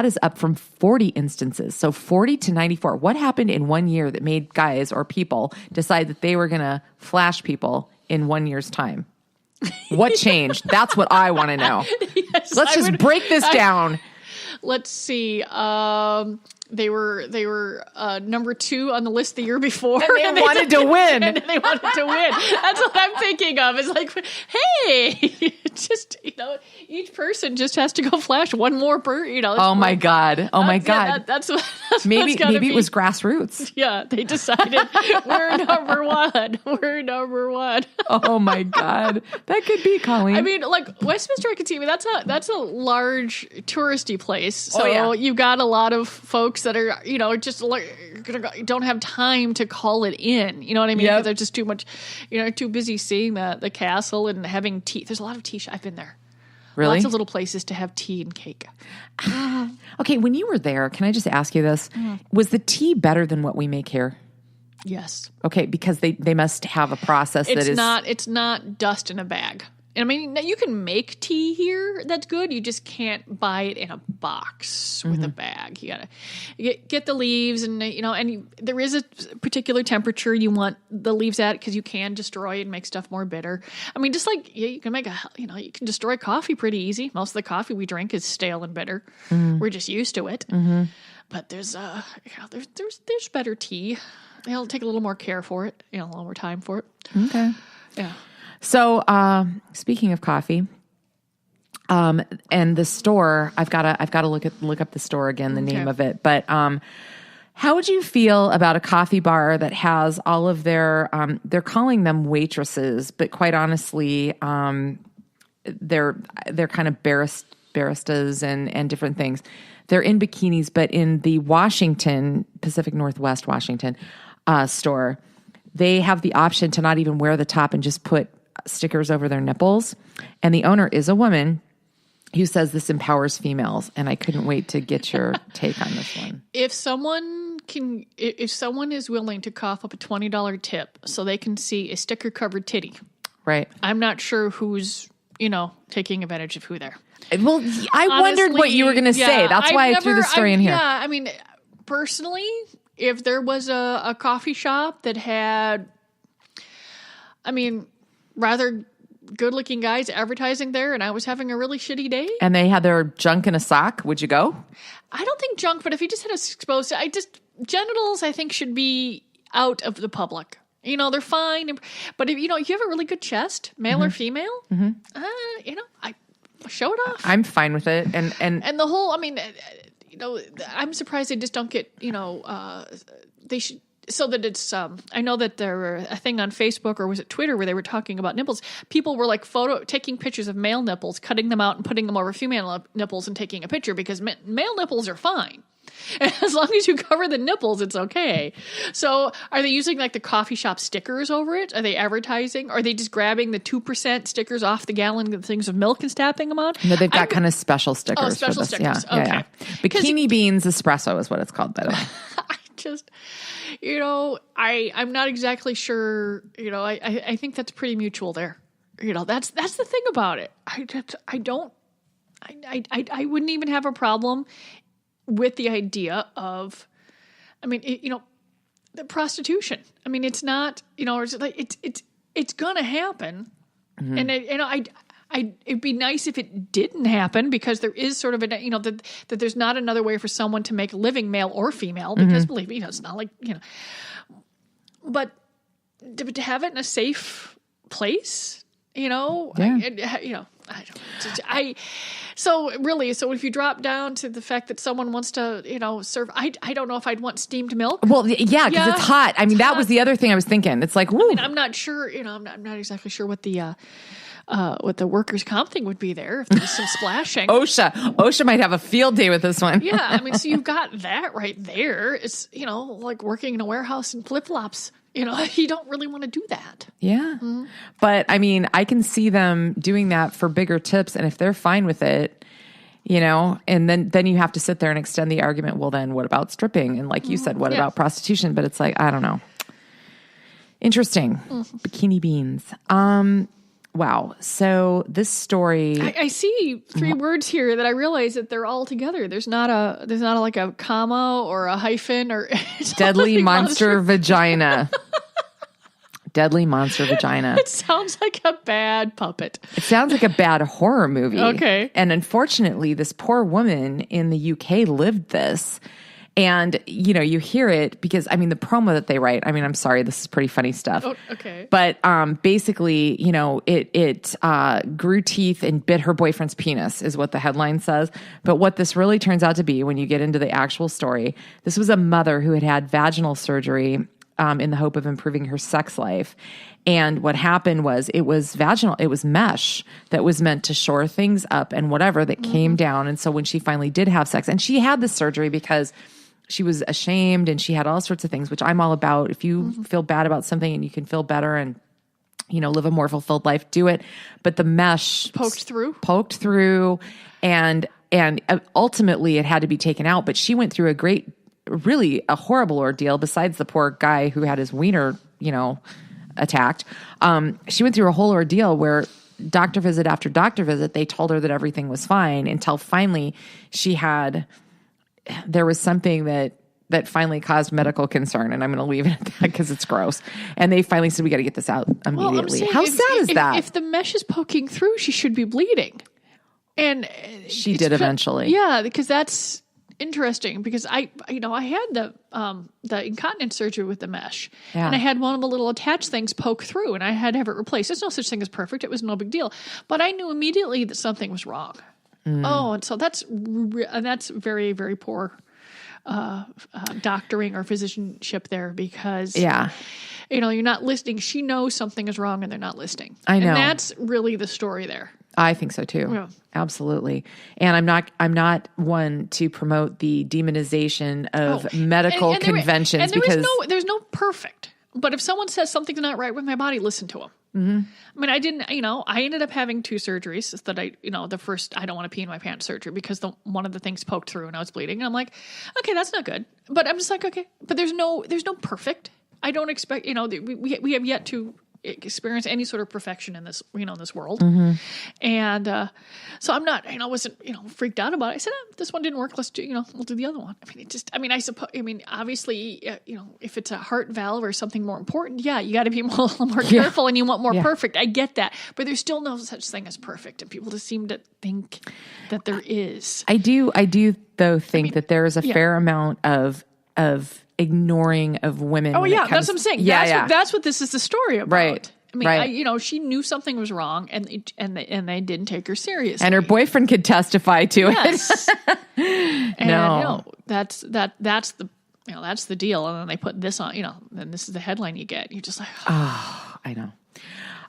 is up from 40 instances. So 40 to 94. What happened in 1 year that made guys or people decide that they were going to flash people in 1 year's time? What changed? That's what I want to know. Yes, Let's just break this down. Let's see. They were number 2 on the list the year before. And they wanted to win. And they wanted to win. That's what I'm thinking of. It's like, hey, just, each person just has to go flash one more per, Oh my God. Oh my God. Yeah, that's maybe it was grassroots. Yeah, they decided we're number 1. We're number 1. Oh my God. That could be, Colleen. I mean, like Westminster, I can see. I mean, that's a large touristy place. So you've got a lot of folks that are, just don't have time to call it in. You know what I mean? Because they're just too much, too busy seeing the castle and having tea. There's a lot of tea. I've been there. Really? Lots of little places to have tea and cake. Okay, when you were there, can I just ask you this? Was the tea better than what we make here? Yes. Okay, because they must have a process It's not dust in a bag. I mean, you can make tea here. That's good. You just can't buy it in a box with a bag. You gotta get the leaves, and there is a particular temperature you want the leaves at because you can destroy and make stuff more bitter. I mean, just like you can make you can destroy coffee pretty easy. Most of the coffee we drink is stale and bitter. We're just used to it. But there's better tea. It'll take a little more care for it. A little more time for it. Okay. Yeah. So, speaking of coffee, and the store, I've got to look up the store again, the name of it. But how would you feel about a coffee bar that has all of their? They're calling them waitresses, but quite honestly, they're kind of baristas and different things. They're in bikinis, but in the Pacific Northwest Washington store, they have the option to not even wear the top and just put stickers over their nipples. And the owner is a woman who says this empowers females. And I couldn't wait to get your take on this one. If someone is willing to cough up a $20 tip so they can see a sticker covered titty, right? I'm not sure who's, taking advantage of who there. Well, I wondered what you were going to say. That's why I threw the story in here. Yeah. I mean, personally, if there was a coffee shop that had, rather good-looking guys advertising there, and I was having a really shitty day, and they had their junk in a sock, would you go? I don't think junk, but if you just had exposed, genitals, I think, should be out of the public. They're fine, but if you have a really good chest, male or female, I show it off. I'm fine with it, and the whole, I'm surprised they just don't get, they should. So that it's, I know that there were a thing on Facebook or was it Twitter where they were talking about nipples. People were like taking pictures of male nipples, cutting them out and putting them over female nipples and taking a picture because male nipples are fine. As long as you cover the nipples, it's okay. So are they using like the coffee shop stickers over it? Are they advertising? Are they just grabbing the 2% stickers off the gallon things of milk and stamping them on? No, they've got kind of special stickers. Oh, special stickers. Yeah, okay. Yeah. Bikini beans espresso is what it's called, by the way. I'm not exactly sure, I think that's pretty mutual there. That's the thing about it. I wouldn't even have a problem with the idea of, the prostitution. It's not, it's going to happen. And it'd be nice if it didn't happen because there is sort of that there's not another way for someone to make a living, male or female, because believe me, it's not like, but to have it in a safe place, so if you drop down to the fact that someone wants to, serve, I don't know if I'd want steamed milk. Well, yeah, because it's hot. That was the other thing I was thinking. It's like, woo. I'm not sure, I'm not exactly sure what the workers' comp thing would be there if there was some splashing. OSHA might have a field day with this one. Yeah, so you've got that right there. It's, like working in a warehouse in flip-flops. You don't really want to do that. Yeah. Mm-hmm. But, I can see them doing that for bigger tips, and if they're fine with it, and then you have to sit there and extend the argument, well, then what about stripping? And like you said, what about prostitution? But it's like, I don't know. Interesting. Bikini beans. Wow. So this story, I see 3 words here that I realize that they're all together. There's not like a comma or a hyphen or deadly monster vagina. Deadly monster vagina. It sounds like a bad puppet. It sounds like a bad horror movie. Okay. And unfortunately, this poor woman in the UK lived this. And, you hear it because, the promo that they write, I'm sorry, this is pretty funny stuff. Oh, okay. But basically, it grew teeth and bit her boyfriend's penis is what the headline says. But what this really turns out to be when you get into the actual story, this was a mother who had vaginal surgery in the hope of improving her sex life. And what happened was it was vaginal, it was mesh that was meant to shore things up and whatever that came down. And so when she finally did have sex, and she had this surgery because she was ashamed and she had all sorts of things, which I'm all about. If you feel bad about something and you can feel better and, live a more fulfilled life, do it. But the mesh poked through and ultimately it had to be taken out. But she went through really a horrible ordeal besides the poor guy who had his wiener, attacked. She went through a whole ordeal where doctor visit after doctor visit, they told her that everything was fine until finally there was something that finally caused medical concern, and I'm going to leave it at that because it's gross. And they finally said, we got to get this out immediately. Well, How sad is that? If the mesh is poking through, she should be bleeding. And she did eventually. Yeah, because that's interesting because I had the incontinence surgery with the mesh, and I had one of the little attached things poke through, and I had to have it replaced. There's no such thing as perfect; it was no big deal. But I knew immediately that something was wrong. Oh, and so that's very, very poor doctoring or physicianship there because you're not listening. She knows something is wrong, and they're not listening. I know, and that's really the story there. I think so too. Yeah. Absolutely. And I'm not one to promote the demonization of medical conventions because there's no perfect. But if someone says something's not right with my body, listen to them. Mm-hmm. I ended up having 2 surgeries that the first, I don't want to pee in my pants surgery because one of the things poked through and I was bleeding. And I'm like, okay, that's not good. But I'm just like, okay, but there's no perfect. I don't expect, we have yet to experience any sort of perfection in this, this world. Mm-hmm. And so I'm not, I wasn't, freaked out about it. I said, this one didn't work. Let's do, we'll do the other one. Obviously, if it's a heart valve or something more important, you got to be a little more careful and you want more perfect. I get that. But there's still no such thing as perfect. And people just seem to think that there is. I do though think that there is a fair amount of ignoring of women. Oh yeah, that's what I'm saying. That's what this is the story about. Right. She knew something was wrong, and they didn't take her seriously. And her boyfriend could testify to it. No, that's the deal. And then they put this on. Then this is the headline you get. You're just like, oh, I know.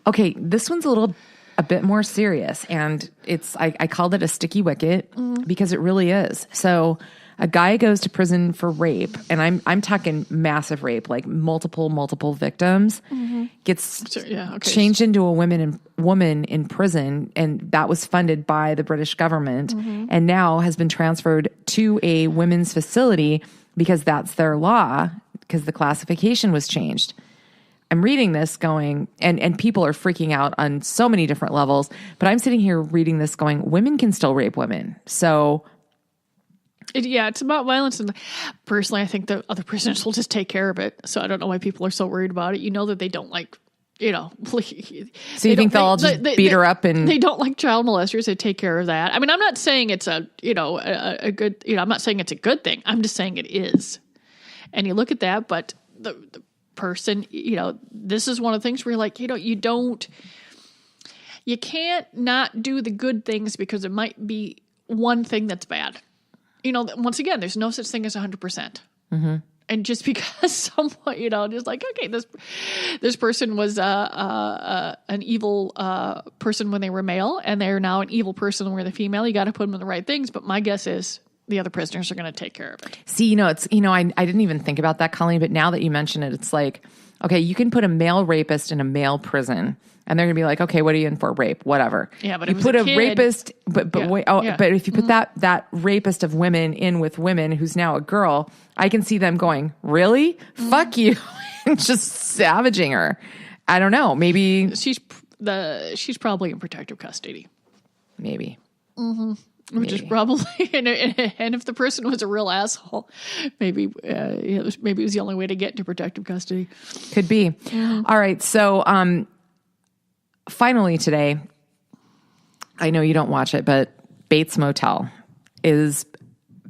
Okay, this one's a bit more serious, and I called it a sticky wicket because it really is. So. A guy goes to prison for rape, and I'm talking massive rape, like multiple victims, gets changed into a woman in prison, and that was funded by the British government, and now has been transferred to a women's facility because that's their law, because the classification was changed. I'm reading this going, and people are freaking out on so many different levels, but I'm sitting here reading this going, women can still rape women. So... it's about violence. And personally, I think the other prisoners will just take care of it. So I don't know why people are so worried about it. That they don't like, So you think they'll all just beat her up and... They don't like child molesters. They take care of that. I'm not saying it's a good, I'm not saying it's a good thing. I'm just saying it is. And you look at that, but the person, this is one of the things where you're like, you can't not do the good things because it might be one thing that's bad. Once again, there's no such thing as 100%. Mm-hmm. And just because someone, just like, okay, this person was an evil person when they were male, and they're now an evil person when they're female. You got to put them in the right things. But my guess is the other prisoners are going to take care of it. See, I didn't even think about that, Colleen. But now that you mention it, it's like, okay, you can put a male rapist in a male prison. And they're gonna be like, okay, what are you in for? Rape, whatever. Yeah, but you put a rapist, but if you put that rapist of women in with women who's now a girl, I can see them going, really? Fuck you, and just savaging her. I don't know. Maybe she's probably in protective custody. Maybe. Which is probably, and if the person was a real asshole, maybe it was the only way to get into protective custody. Could be. All right. So, finally today, I know you don't watch it, but Bates Motel is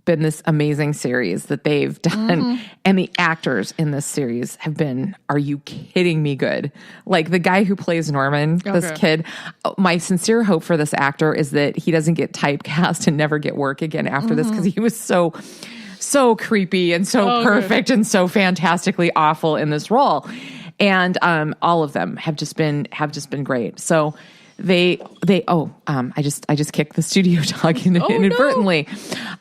been this amazing series that they've done. And the actors in this series have been, are you kidding me, good? Like the guy who plays Norman, this kid, my sincere hope for this actor is that he doesn't get typecast and never get work again after this, because he was so creepy and so perfect and so fantastically awful in this role. And all of them have just been great. So I just kicked the studio dog inadvertently.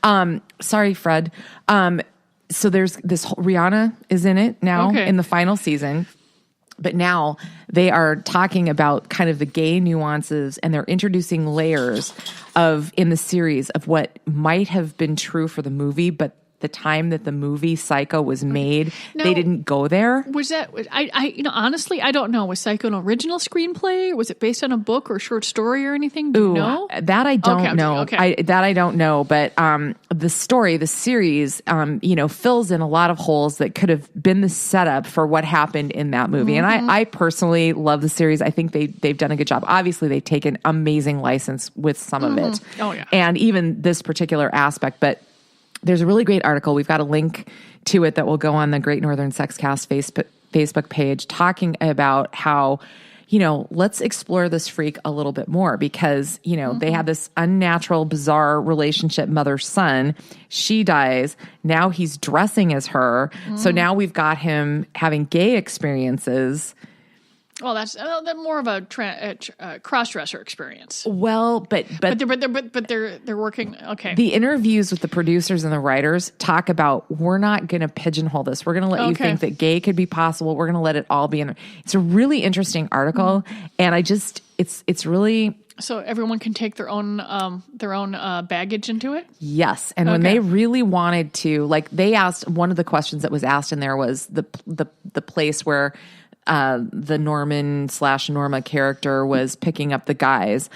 No. Sorry, Fred. So there's this Rihanna is in it now in the final season, but now they are talking about kind of the gay nuances, and they're introducing layers in the series of what might have been true for the movie, but the time that the movie Psycho was made, they didn't go there. Was that, honestly, I don't know. Was Psycho an original screenplay? Was it based on a book or short story or anything? Do you know? That I don't know. I don't know. But the story, the series, fills in a lot of holes that could have been the setup for what happened in that movie. And I personally love the series. I think they've done a good job. Obviously, they've taken amazing license with some of it. Oh, yeah. And even this particular aspect. But there's a really great article. We've got a link to it that will go on the Great Northern Sexcast Facebook page, talking about how, let's explore this freak a little bit more, because, they had this unnatural, bizarre relationship, mother-son. She dies. Now he's dressing as her. So now we've got him having gay experiences. Well, that's more of a cross-dresser experience. Well, but they're working. Okay. The interviews with the producers and the writers talk about, we're not going to pigeonhole this. We're going to let you think that gay could be possible. We're going to let it all be in there. It's a really interesting article, and it's really. So everyone can take their own baggage into it? Yes. And when they really wanted to, like, they asked, one of the questions that was asked in there was the place where the Norman/Norma character was picking up the guys.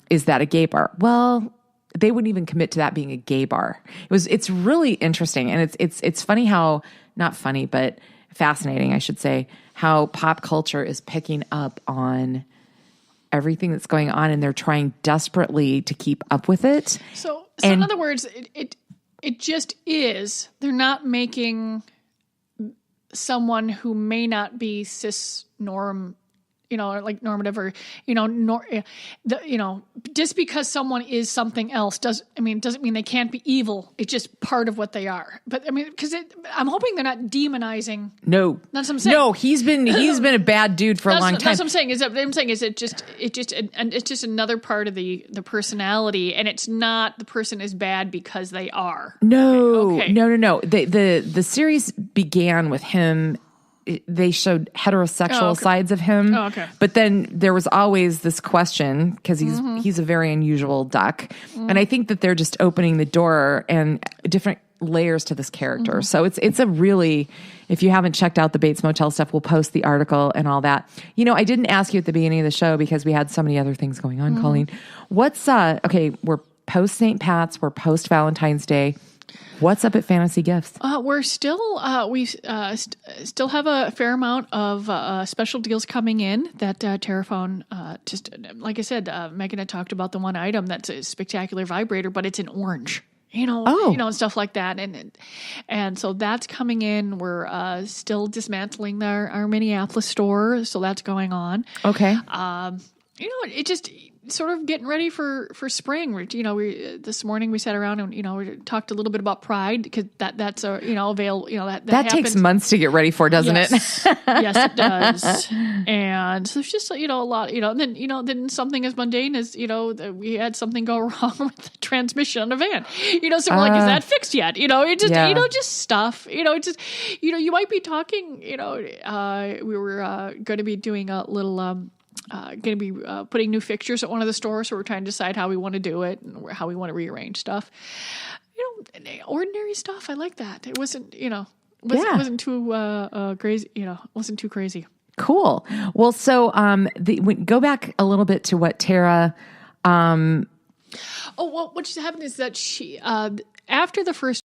Is that a gay bar? Well, they wouldn't even commit to that being a gay bar. It's really interesting. And it's funny how, not funny, but fascinating, I should say, how pop culture is picking up on everything that's going on, and they're trying desperately to keep up with it. So in other words, it just is. They're not making someone who may not be cis norm, or like normative, or just because someone is something else doesn't mean they can't be evil. It's just part of what they are. But because I'm hoping they're not demonizing. No, that's what I'm saying. No, he's been a bad dude for a long time. That's what I'm saying. It's just another part of the personality, and it's not the person is bad because they are. No. The series began with him. They showed heterosexual sides of him. Oh, okay. But then there was always this question, because he's a very unusual duck. And I think that they're just opening the door and different layers to this character. So it's a really, if you haven't checked out the Bates Motel stuff, we'll post the article and all that. I didn't ask you at the beginning of the show because we had so many other things going on, Colleen. What's, we're post St. Pat's, we're post Valentine's Day. What's up at Fantasy Gifts? We're still still have a fair amount of special deals coming in that Terraphone just, like I said, Megan had talked about the one item that's a spectacular vibrator, but it's in orange. And stuff like that, and so that's coming in. We're still dismantling our Minneapolis store, so that's going on. Okay. It just sort of getting ready for spring. We this morning we sat around and we talked a little bit about Pride, because that's a that takes months to get ready for, doesn't it? Yes, it does. And so it's just a lot. And then something as mundane as we had something go wrong with the transmission on a van. So we're like, is that fixed yet? Just stuff. You might be talking. We were going to be doing a little. Going to be putting new fixtures at one of the stores, so we're trying to decide how we want to do it and how we want to rearrange stuff. Ordinary stuff. I like that. It wasn't, wasn't too crazy. Wasn't too crazy. Cool. Well, so go back a little bit to what Tara. What just happened is that she after the first